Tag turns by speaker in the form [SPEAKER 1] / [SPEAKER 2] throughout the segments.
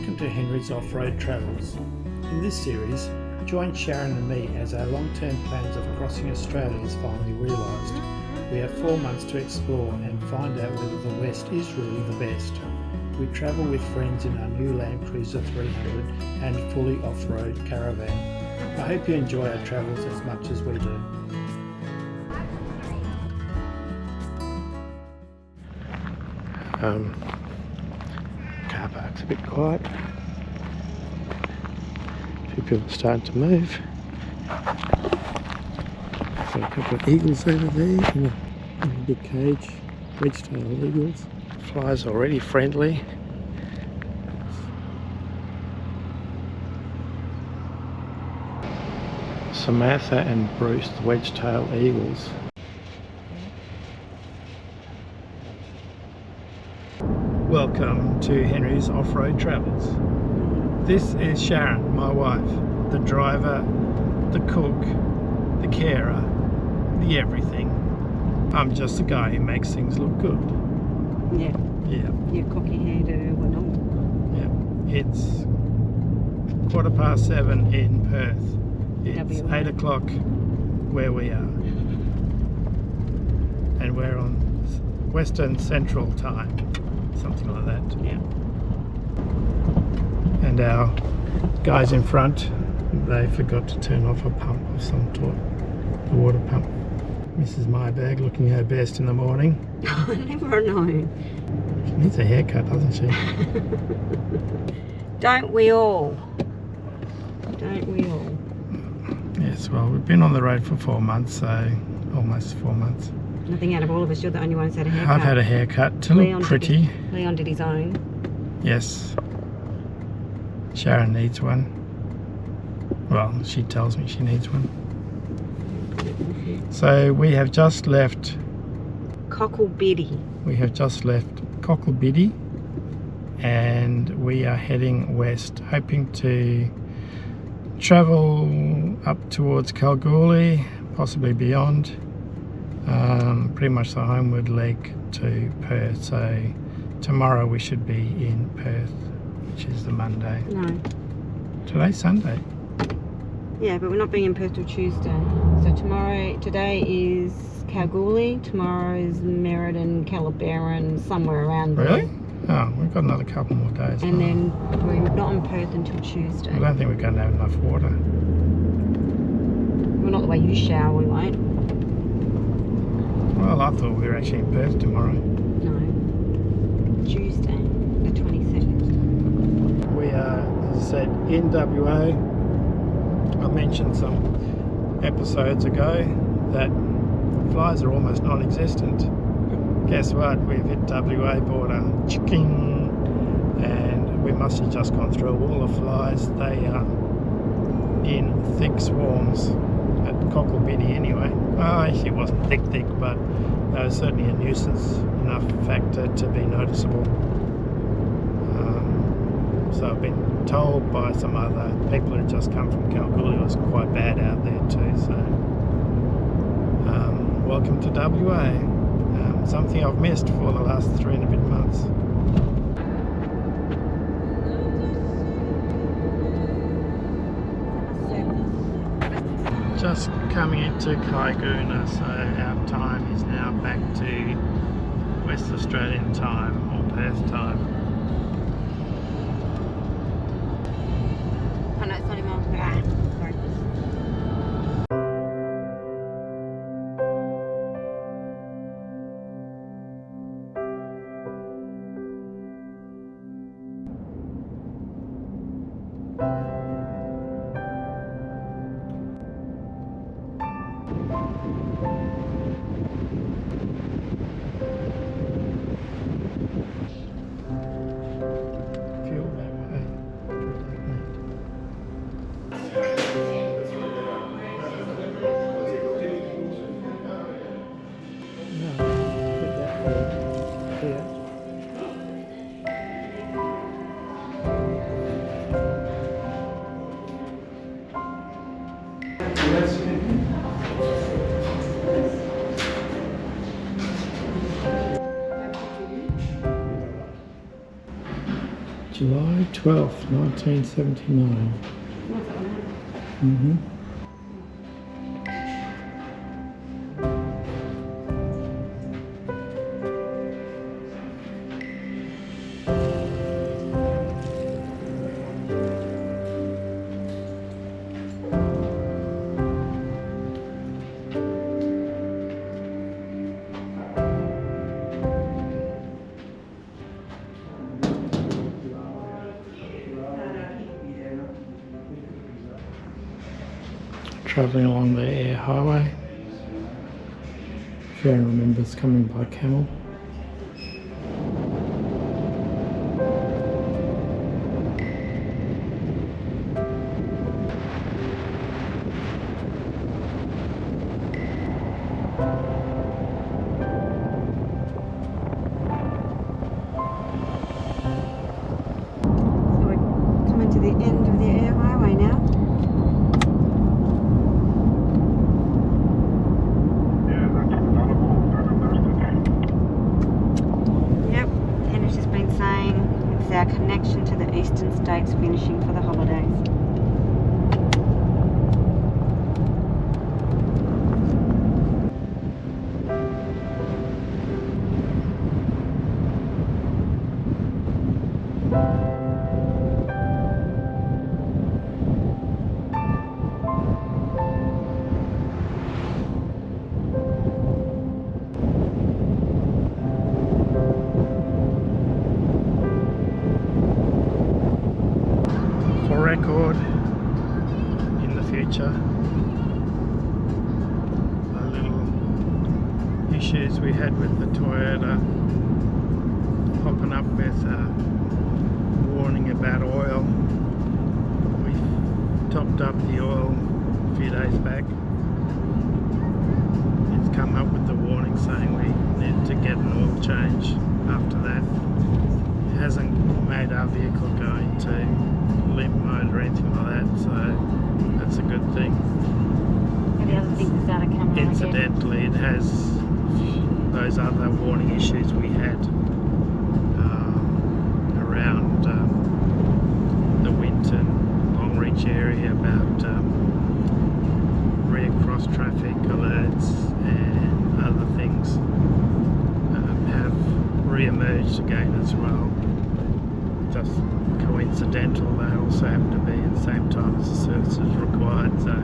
[SPEAKER 1] Welcome to Henry's Off-Road Travels. In this series, join Sharon and me as our long-term plans of crossing Australia is finally realised. We have 4 months to explore and find out whether the West is really the best. We travel with friends in our new Land Cruiser 300 and fully off-road caravan. I hope you enjoy our travels as much as we do. Car park's a bit quiet. A few people are starting to move. Got a couple of eagles over there in a big cage. Wedge-tailed eagles. Flies already friendly. Samantha and Bruce, the wedge-tailed eagles. Welcome to Henry's Off-Road Travels. This is Sharon, my wife, the driver, the cook, the carer, the everything. I'm just the guy who makes things look good.
[SPEAKER 2] Yeah.
[SPEAKER 1] Yeah.
[SPEAKER 2] Your cocky hairdo and all.
[SPEAKER 1] Yeah. It's 7:15 in Perth. It's
[SPEAKER 2] WA.
[SPEAKER 1] 8 o'clock where we are. And we're on Western Central Time. Something like that.
[SPEAKER 2] Yeah.
[SPEAKER 1] And our guys in front, they forgot to turn off a pump of some sort, a water pump. Mrs. Myberg looking her best in the morning.
[SPEAKER 2] I never know.
[SPEAKER 1] She needs a haircut, doesn't she?
[SPEAKER 2] Don't we all? Don't we all?
[SPEAKER 1] Yes, well, we've been on the road for 4 months, so almost 4 months.
[SPEAKER 2] I think out of all of us, you're the only one who's had a haircut.
[SPEAKER 1] I've had a haircut to look pretty.
[SPEAKER 2] Leon did his own.
[SPEAKER 1] Yes. Sharon needs one. Well, she tells me she needs one. So we have just left
[SPEAKER 2] Cocklebiddy.
[SPEAKER 1] We have just left Cocklebiddy and we are heading west, hoping to travel up towards Kalgoorlie, possibly beyond. Pretty much the homeward leg to Perth. So tomorrow we should be in Perth, which is the Monday.
[SPEAKER 2] No.
[SPEAKER 1] Today's Sunday.
[SPEAKER 2] Yeah, but we're not being in Perth till Tuesday. So today is Kalgoorlie, tomorrow is Meriden, Calabarin, somewhere around there.
[SPEAKER 1] Really? Oh, we've got another couple more days.
[SPEAKER 2] And then we're not in Perth until Tuesday.
[SPEAKER 1] I don't think we're going to have enough water.
[SPEAKER 2] Well, not the way you shower, we won't.
[SPEAKER 1] Well, I thought we were actually in Perth tomorrow.
[SPEAKER 2] No. Tuesday, the 22nd.
[SPEAKER 1] We are, as I said, in WA. I mentioned some episodes ago that flies are almost non-existent. Guess what? We've hit WA border. Chicking! And we must have just gone through a wall of flies. They are in thick swarms at Cocklebiddy anyway. Oh, actually it wasn't thick, but they were certainly a nuisance enough factor to be noticeable. So I've been told by some other people who just come from Kalgoorlie it was quite bad out there too. So welcome to WA. Something I've missed for the last 3 and a bit months. Just coming into Kalgoorlie, so our time is now back to West Australian time or Perth time.
[SPEAKER 2] Oh no, it's not anymore. Sorry.
[SPEAKER 1] Fuel that way. No, put that here. July 12th, 1979. Mm-hmm. Travelling along the air highway. Sharon remembers coming by camel.
[SPEAKER 2] So we're coming to the end of the air highway now. Our connection to the eastern states finishing for the holidays.
[SPEAKER 1] Record in the future. The little issues we had with the Toyota popping up with a warning about oil. We topped up the oil a few days back. It's come up with the warning saying we need to get an oil change after that. It hasn't made our vehicle go into limp mode or anything like that, so that's a good thing.
[SPEAKER 2] And the other thing is that camera.
[SPEAKER 1] Incidentally, it has those other warning issues we had around the Winton, Longreach area about rear cross traffic alerts and other things have re-emerged again as well. Just coincidental, they also happen to be at the same time as the services required, so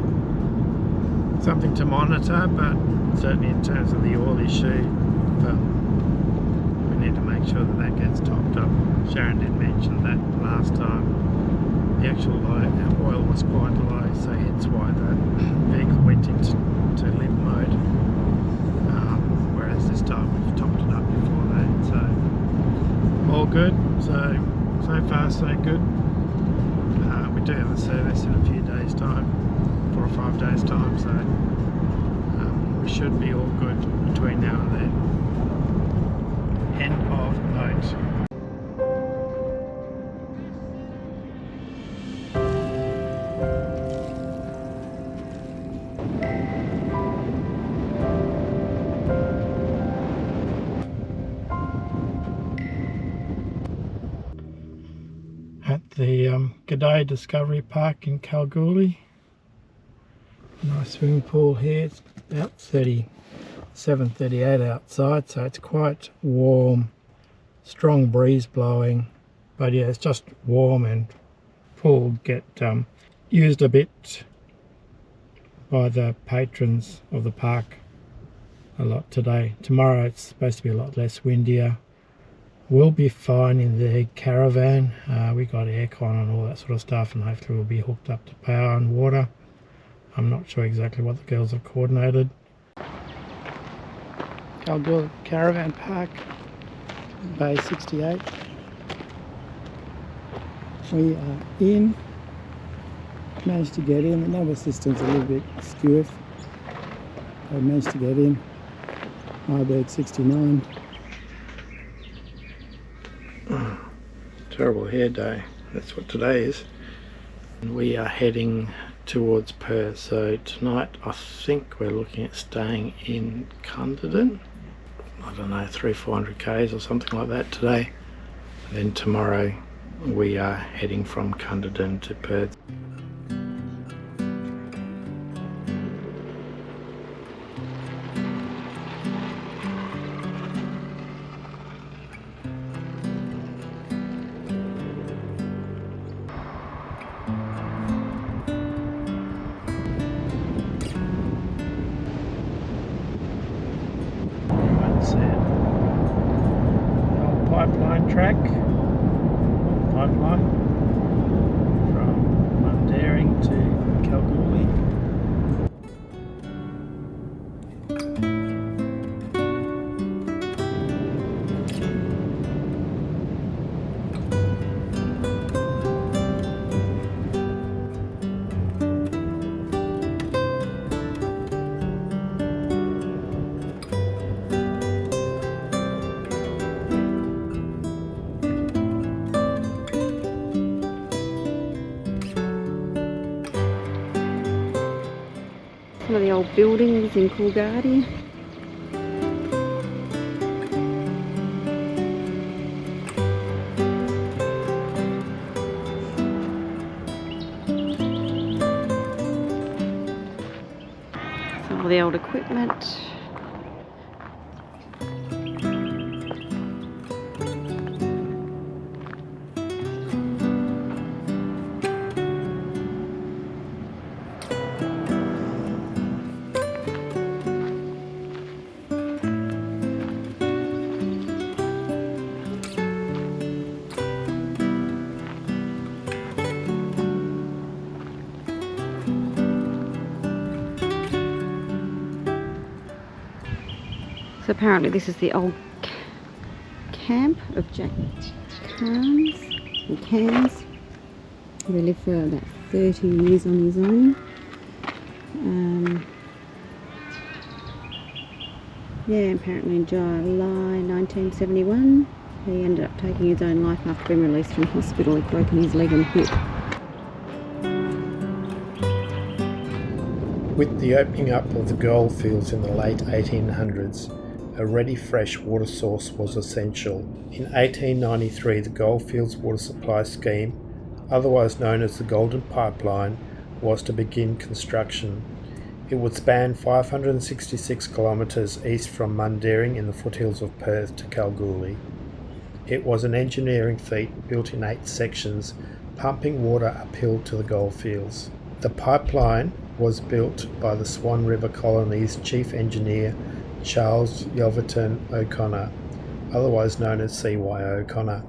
[SPEAKER 1] something to monitor, but certainly in terms of the oil issue, we need to make sure that that gets topped up. Sharon did mention that last time the actual oil was quite low, so hence why the vehicle went into limp mode, whereas this time we've topped it up before that, so all good. So far so good. We do have a service in a few days time, 4 or 5 days time, so we should be all good between now and then. End of note. At the G'day Discovery Park in Kalgoorlie. Nice swimming pool here. It's about 37-38 outside, so it's quite warm, strong breeze blowing, but yeah, it's just warm, and pool get used a bit by the patrons of the park a lot today. Tomorrow it's supposed to be a lot less windier. We'll be fine in the caravan. We got aircon and all that sort of stuff, and hopefully we'll be hooked up to power and water. I'm not sure exactly what the girls have coordinated. Kalgoorlie Caravan Park, Bay 68. We are in. Managed to get in. The number system's a little bit skew. I managed to get in. Iberg 69. Terrible hair day, that's what today is. And we are heading towards Perth, so tonight I think we're looking at staying in Cunderdin. I don't know, 300-400 k's or something like that today. And then tomorrow we are heading from Cunderdin to Perth. Pipeline track, pipeline from Mundaring to Kalgoorlie.
[SPEAKER 2] Some of the old buildings in Kalgoorlie. Some of the old equipment. So apparently this is the old camp of Jack Cairns. He lived for about 30 years on his own. Yeah, apparently in July 1971 he ended up taking his own life after being released from hospital. He'd broken his leg and hip.
[SPEAKER 1] With the opening up of the Goldfields in the late 1800s, a ready fresh water source was essential. In 1893, the Goldfields water supply scheme, otherwise known as the Golden Pipeline, was to begin construction. It would span 566 kilometres east from Mundaring in the foothills of Perth to Kalgoorlie. It was an engineering feat built in 8 sections, pumping water uphill to the Goldfields. The pipeline was built by the Swan River Colony's chief engineer Charles Yelverton O'Connor, otherwise known as C.Y. O'Connor.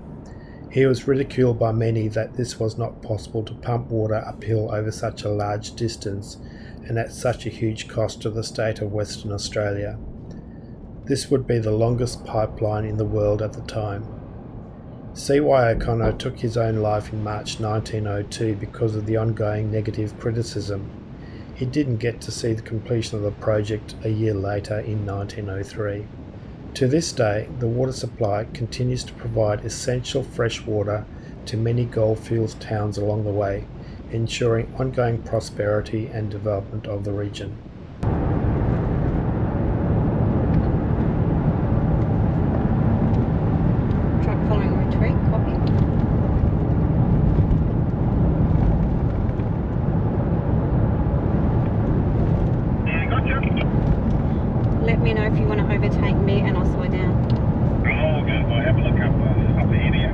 [SPEAKER 1] He was ridiculed by many that this was not possible to pump water uphill over such a large distance and at such a huge cost to the state of Western Australia. This would be the longest pipeline in the world at the time. C.Y. O'Connor took his own life in March 1902 because of the ongoing negative criticism. He didn't get to see the completion of the project a year later in 1903. To this day, the water supply continues to provide essential fresh water to many Goldfields towns along the way, ensuring ongoing prosperity and development of the region.
[SPEAKER 2] Truck following retreat, copy. Let me know if you want to overtake me and I'll slow down.
[SPEAKER 3] Oh, good. We'll have a look up the area.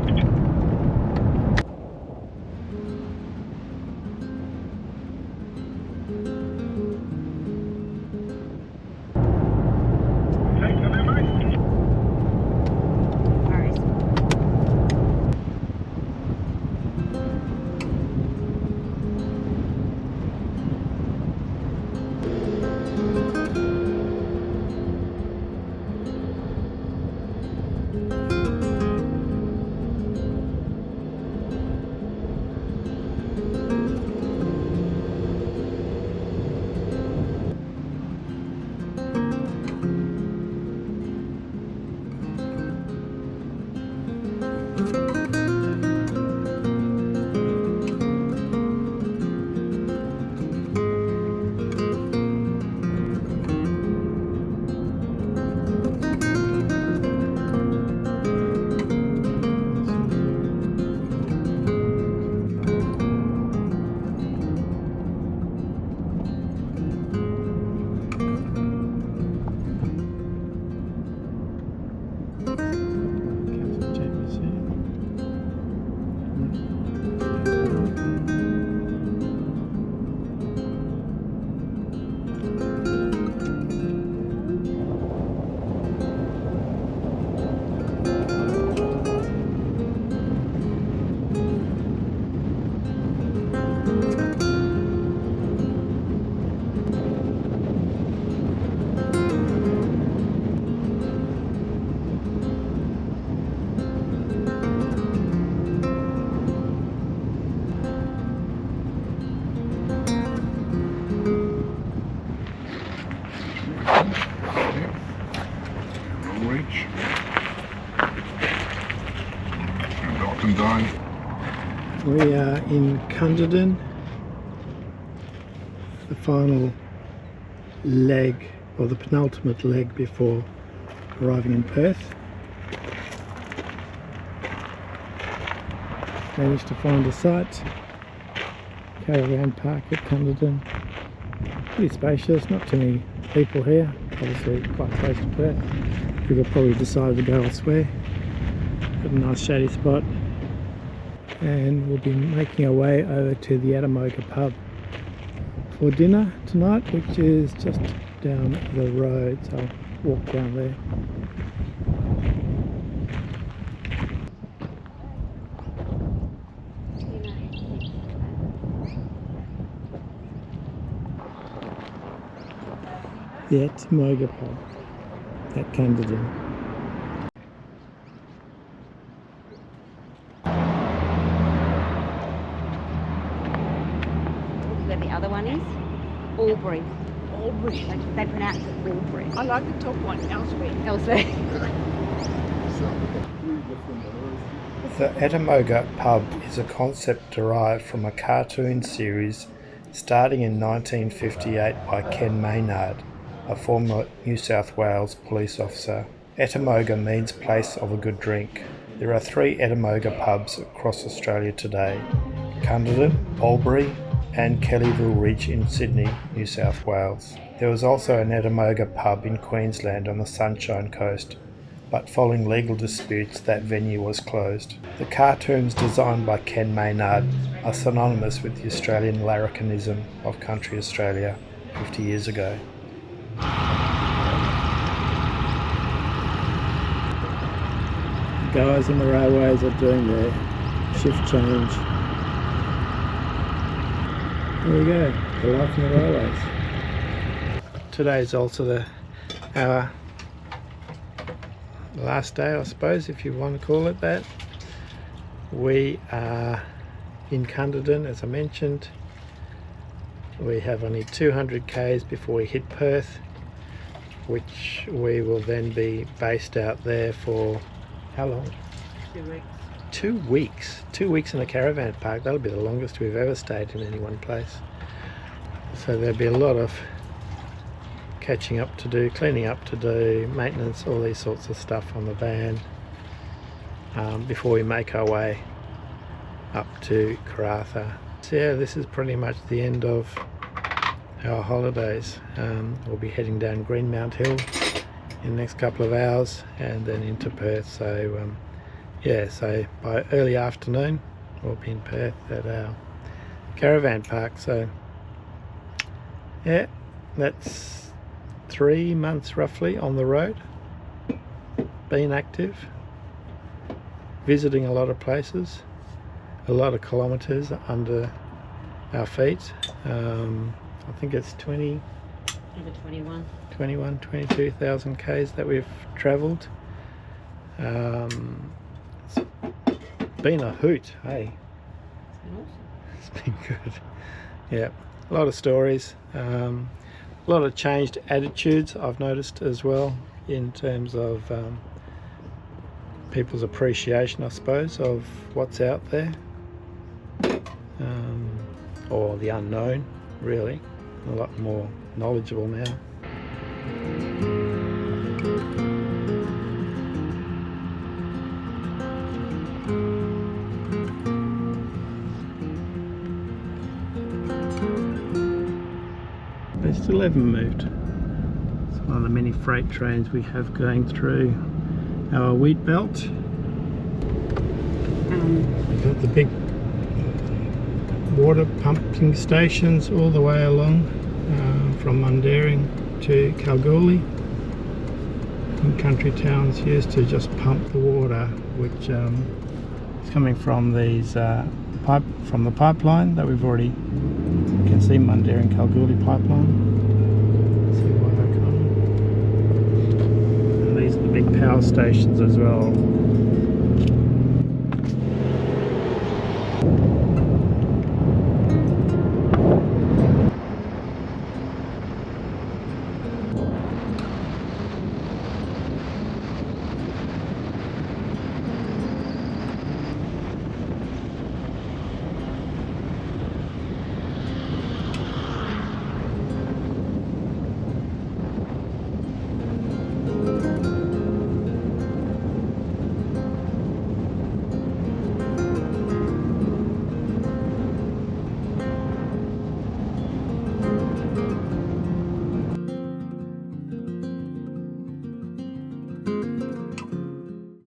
[SPEAKER 4] up and down.
[SPEAKER 1] We are in Cunderdin, the final leg, or the penultimate leg before arriving in Perth. Managed to find a site, caravan park at Cunderdin. Pretty spacious, not too many people here, obviously quite close to Perth. People probably decided to go elsewhere. Got a nice shady spot, and we'll be making our way over to the Ettamogah Pub for dinner tonight, which is just down the road, so I'll walk down there. The Ettamogah Pub at Cunderdin.
[SPEAKER 2] Where the other one is? Albury. Albury. They pronounce it Albury.
[SPEAKER 5] I like the top one, elsewhere.
[SPEAKER 2] Elsewhere.
[SPEAKER 1] The Ettamogah Pub is a concept derived from a cartoon series starting in 1958 by Ken Maynard, a former New South Wales police officer. Ettamogah means place of a good drink. There are 3 Ettamogah pubs across Australia today: Cunderdin, Albury and Kellyville Ridge in Sydney, New South Wales. There was also an Ettamogah pub in Queensland on the Sunshine Coast, but following legal disputes that venue was closed. The cartoons designed by Ken Maynard are synonymous with the Australian larrikinism of country Australia 50 years ago. The guys in the railways are doing their shift change. There we go, the life in the railways. Today's also our last day, I suppose, if you want to call it that. We are in Cunderdin, as I mentioned. We have only 200 k's before we hit Perth, which we will then be based out there for how long?
[SPEAKER 5] 2 weeks.
[SPEAKER 1] 2 weeks. 2 weeks in a caravan park. That'll be the longest we've ever stayed in any one place. So there'll be a lot of catching up to do, cleaning up to do, maintenance, all these sorts of stuff on the van before we make our way up to Karratha. So yeah, this is pretty much the end of our holidays. We'll be heading down Greenmount Hill in the next couple of hours and then into Perth. So yeah, so by early afternoon we'll be in Perth at our caravan park. So yeah, that's 3 months roughly on the road, being active, visiting a lot of places, a lot of kilometres under our feet. I think it's 22,000 k's that we've travelled. It's been a hoot, hey? It's been good. Yeah, a lot of stories, a lot of changed attitudes I've noticed as well, in terms of people's appreciation, I suppose, of what's out there, or the unknown, really. A lot more knowledgeable now. They still haven't moved. It's one of the many freight trains we have going through our Wheatbelt. We've got the big water pumping stations all the way along from Mundaring to Kalgoorlie. And country towns used to just pump the water, which is coming from these from the pipeline that we've already, you can see Mundaring Kalgoorlie pipeline. Let's see why they're coming. And these are the big power stations as well.